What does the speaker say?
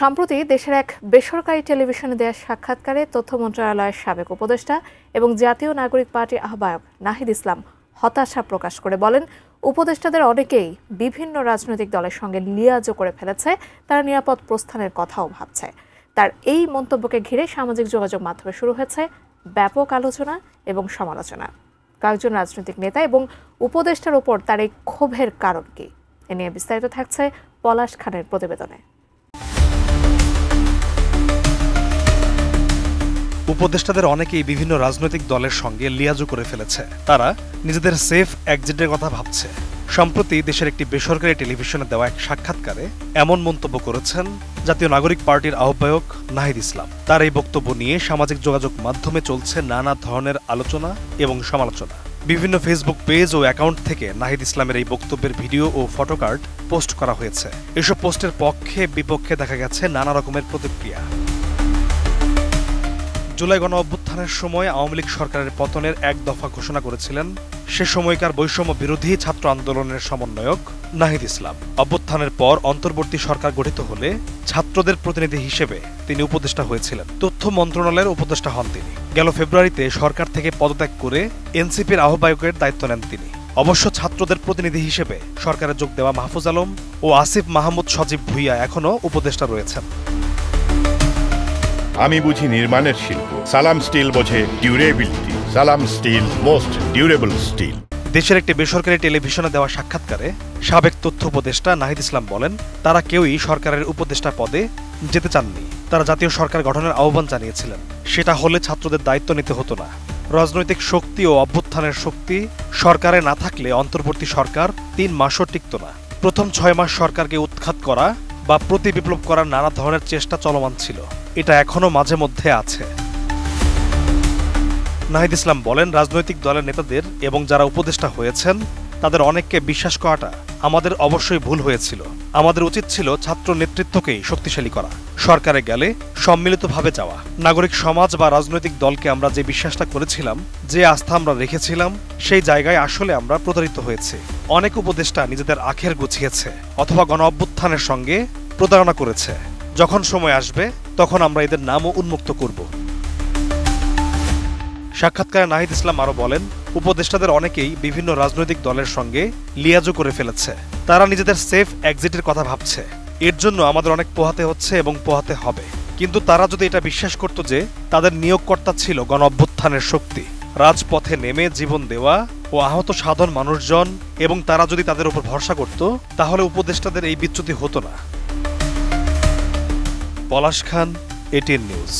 সম্প্রতি দেশের এক বেসরকারি টেলিভিশনে দেয়া সাক্ষাৎকারে তথ্য মন্ত্রণালয়ের সাবেক উপদেষ্টা এবং জাতীয় নাগরিক পার্টির আহ্বায়ক নাহিদ ইসলাম হতাশা প্রকাশ করে বলেন, উপদেষ্টাদের অনেকেই বিভিন্ন রাজনৈতিক দলের সঙ্গে লিয়াজও করে ফেলেছে, তারা নিরাপদ প্রস্থানের কথাও ভাবছে। তার এই মন্তব্যকে ঘিরে সামাজিক যোগাযোগ মাধ্যমে শুরু হয়েছে ব্যাপক আলোচনা এবং সমালোচনা। কয়েকজন রাজনৈতিক নেতা এবং উপদেষ্টার ওপর তার এই ক্ষোভের কারণ কি, এ নিয়ে বিস্তারিত থাকছে পলাশ খানের প্রতিবেদনে। উপদেষ্টাদের অনেকেই বিভিন্ন রাজনৈতিক দলের সঙ্গে লিয়াজু করে ফেলেছে, তারা নিজেদের সেফ এক্সিটের কথা ভাবছে। সম্প্রতি দেশের একটি বেসরকারি টেলিভিশনে দেওয়া এক সাক্ষাৎকারে এমন মন্তব্য করেছেন জাতীয় নাগরিক পার্টির আহ্বায়ক নাহিদ ইসলাম। তার এই বক্তব্য নিয়ে সামাজিক যোগাযোগ মাধ্যমে চলছে নানা ধরনের আলোচনা এবং সমালোচনা। বিভিন্ন ফেসবুক পেজ ও অ্যাকাউন্ট থেকে নাহিদ ইসলামের এই বক্তব্যের ভিডিও ও ফটোকার্ড পোস্ট করা হয়েছে। এসব পোস্টের পক্ষে বিপক্ষে দেখা গেছে নানা রকমের প্রতিক্রিয়া। জুলাই গণ অভ্যুত্থানের সময় আওয়ামী লীগ সরকারের পতনের এক দফা ঘোষণা করেছিলেন সে সময়কার বৈষম্য বিরোধী ছাত্র আন্দোলনের সমন্বয়ক নাহিদ ইসলাম। অভ্যুত্থানের পর অন্তর্বর্তী সরকার গঠিত হলে ছাত্রদের প্রতিনিধি হিসেবে তিনি উপদেষ্টা হয়েছিলেন। তথ্য মন্ত্রণালয়ের উপদেষ্টা হন তিনি। গেল ফেব্রুয়ারিতে সরকার থেকে পদত্যাগ করে এনসিপির আহ্বায়কের দায়িত্ব নেন তিনি। অবশ্য ছাত্রদের প্রতিনিধি হিসেবে সরকারে যোগ দেওয়া মাহফুজ আলম ও আসিফ মাহমুদ সজীব ভুইয়া এখনও উপদেষ্টা রয়েছেন। আমি বুঝি নির্মাণের শিল্প, সালাম স্টিল বোঝে ডিউরেবিলিটি। সালাম স্টিল, মোস্ট ডিউরেবল স্টিল। দেশের একটি বেসরকারি টেলিভিশনে দেওয়া সাক্ষাৎকারে সাবেক তথ্য উপদেষ্টা নাহিদ ইসলাম বলেন, তারা কেউই সরকারের উপদেষ্টা পদে যেতে চাননি। তারা জাতীয় সরকার গঠনের আহ্বান জানিয়েছিলেন। সেটা হলে ছাত্রদের দায়িত্ব নিতে হতো না। রাজনৈতিক শক্তি ও অভ্যুত্থানের শক্তি সরকারে না থাকলে অন্তর্বর্তী সরকার 3 মাসও টিকত না। প্রথম 6 মাস সরকারকে উৎখাত করা বা প্রতি বিপ্লব করার নানা ধরনের চেষ্টা চলমান ছিল। এটা এখনো মাঝে মধ্যে আছে। নাহিদ ইসলাম বলেন, রাজনৈতিক দলের নেতাদের এবং যারা উপদেষ্টা হয়েছেন তাদের অনেককে বিশ্বাস করাটা আমাদের অবশ্যই ভুল হয়েছিল। আমাদের উচিত ছিল ছাত্র নেতৃত্বকেই শক্তিশালী করা, সরকারে গেলে সম্মিলিতভাবে যাওয়া। নাগরিক সমাজ বা রাজনৈতিক দলকে আমরা যে বিশ্বাসটা করেছিলাম, যে আস্থা আমরা রেখেছিলাম, সেই জায়গায় আসলে আমরা প্রতারিত হয়েছি। অনেক উপদেষ্টা নিজেদের আখের গুছিয়েছে অথবা গণ অভ্যুত্থানের সঙ্গে প্রতারণা করেছে। যখন সময় আসবে তখন আমরা এদের নামও উন্মুক্ত করব। সাক্ষাৎকারে নাহিদ ইসলাম আরও বলেন, উপদেষ্টাদের অনেকেই বিভিন্ন রাজনৈতিক দলের সঙ্গে লিয়াজু করে ফেলেছে। তারা নিজেদের সেফ এক্সিটের কথা ভাবছে। এর জন্য আমাদের অনেক পোহাতে হচ্ছে এবং পোহাতে হবে। কিন্তু তারা যদি এটা বিশ্বাস করত যে তাদের নিয়োগকর্তা ছিল গণ অভ্যুত্থানের শক্তি, রাজপথে নেমে জীবন দেওয়া ও আহত সাধারণ মানুষজন, এবং তারা যদি তাদের উপর ভরসা করত, তাহলে উপদেষ্টাদের এই বিচ্যুতি হতো না। পলাশ খান, ATN নিউজ।